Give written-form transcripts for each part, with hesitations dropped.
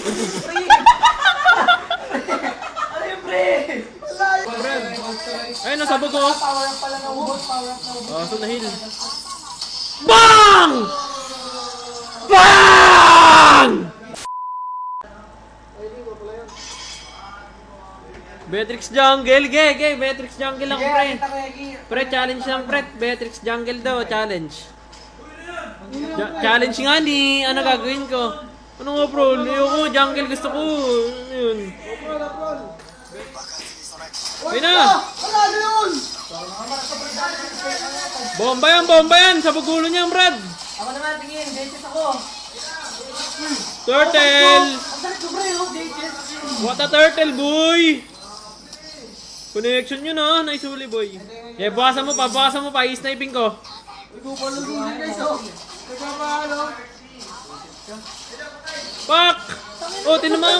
Ano yung pre? Ayun, nasabog ko. Power up pala na ubos. So nahil. BANG! BANG! Beatrix Jungle, ge, Beatrix Jungle lang, pre. Pre, challenge lang, pre. Beatrix Jungle daw, challenge. Challenge nga ni, ano gagawin ko? Ano nga, bro? Ayoko, jungle gusto ko. Ano yun? Ayun na! Bomba yan! Sabog ulo niya, Brad! Ako naman, tingin. Dages ako. Turtle! Ang sakit ko, pre. Dages. What a turtle, boy! Connection yun, ha? Nice huli, boy. Yeah, bukasan mo pa, i-sniping ko. Pak! Oh, tinamaan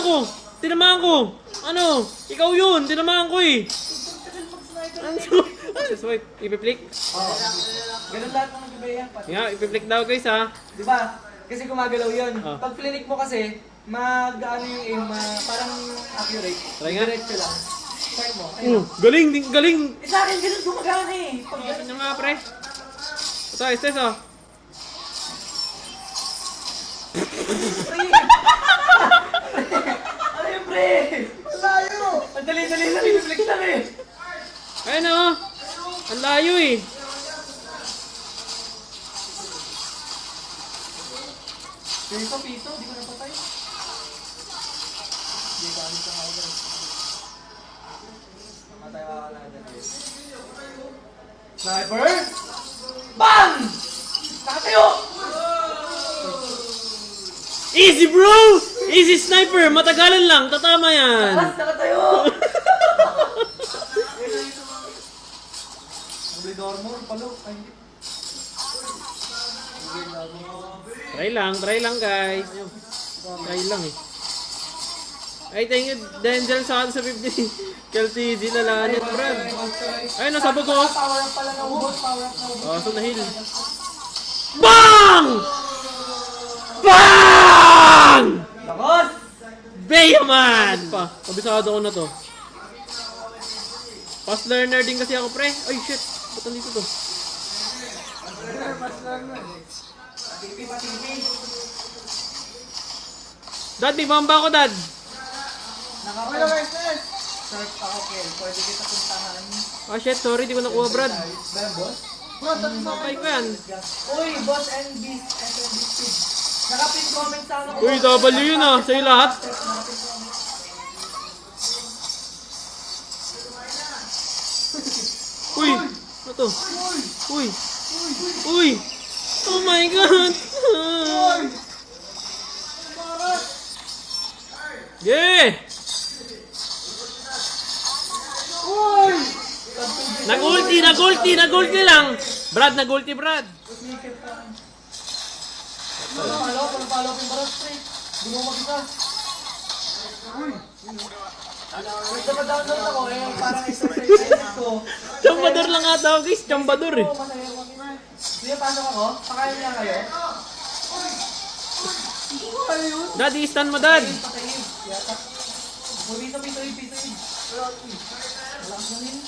ko! Ano? Ikaw yun! Tinamaan ko eh! Swipe, ipiplik? Oo. Ganun lahat ng nagbibayan. Yeah, ipiplik daw guys, ha? Diba? Kasi gumagalaw yun. Oh. Pag flinik mo kasi, ano yung aim, parang accurate. Try nga. Diretso lang. Start mo. Ayun. Galing! Sa akin, ganun gumagana eh. Pag Ano nga, pre? Ito, estes, oh. pre! Ano yung pre? Malayo! Ang dali, reflect lang eh. Ayun, oh. Ang layo eh. Pito, di ko napatay. Hindi ko alis ang ako. Namatay ako na agad. Sniper! BANG! Nakatayo! Easy, bro! Easy sniper! Matagalan lang, tatama yan. Nakatayo! Obligor mo, palo. Ay, hindi. Try lang guys. Try lang eh. Ay, thank you Denzel sa 50. KLTZ lalanit, Brad. Ayun, nasabog ko. Power up pala na ubos. So nahil. BANG! BANG! Lakos! Bayaman! Kabisado ko na to. Fast learner din kasi ako, pre. Ay, shit. Ba't nandito to? Dad, may bomba ako, Dad. Start ako, Kel. Pwede kita puntahan. Ah, shit. Sorry, di ko nakuha, Brad. Ben, boss? Papay ko yan. Uy, boss and beast. SMB speed. Nakapin comment sa ano ko. Uy, W yun ah. Sa'yo lahat. Uy! Ano to? Uy! Uy! Oh my God! Yeah! Nag-ulti lang! Brad, nag-ulti, Brad! Follow up yung baras, pre. Hindi mo makita. Nagdama-download ako eh. Parang exercise ko. Chambador lang nga tao, guys. Chambador eh. Masaya ko. Sige, pasok ako. Pakain niya kayo. Dad, i-stand mo, Dad. Patayin. Yata. Pito. Malakas na rin.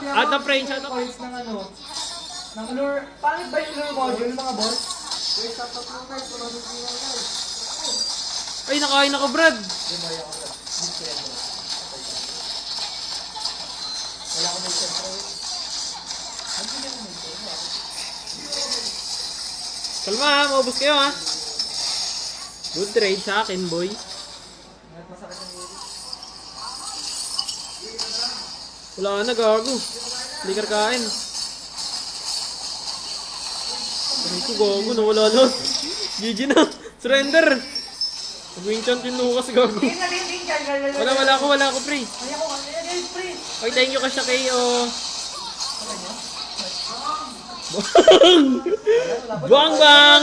Out of range, out of range. Points ng ano. Ng lure. Pangit ba yung lure module, mga boss? Ay, nakain ako, Brad. Wala ko may sentro. Kalma ha, maubos kayo ha. Good trade sa akin, boy. Masakit ang ulo. Wala na, gago. Hindi ka kain. Ay ko, gago. Nawala na. GG na. Surrender. Mag-winchant yung Lucas, gago. Wala ako, pre. Ay, thank you ka siya kayo. Bang! Bang!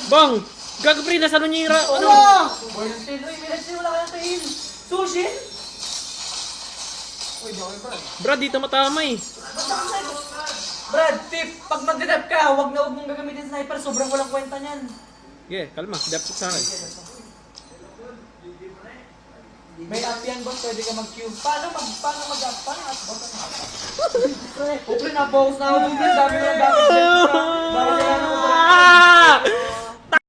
Bang! Gago, pre, nasa ano niya yung ano? Sushi? Brad, dito matama eh. Brad, tip, pag mag-dep ka, wag mong gagamitin sniper, sobrang walang kwenta niyan. Yeah, kalma. Depth sa akin. May up yan, boss, pwede ka mag-Q. Paano mag-up? Paano at boss ang up? Pre, na-pause na ako. Dami mo ng gamit. Bawal na yan ako.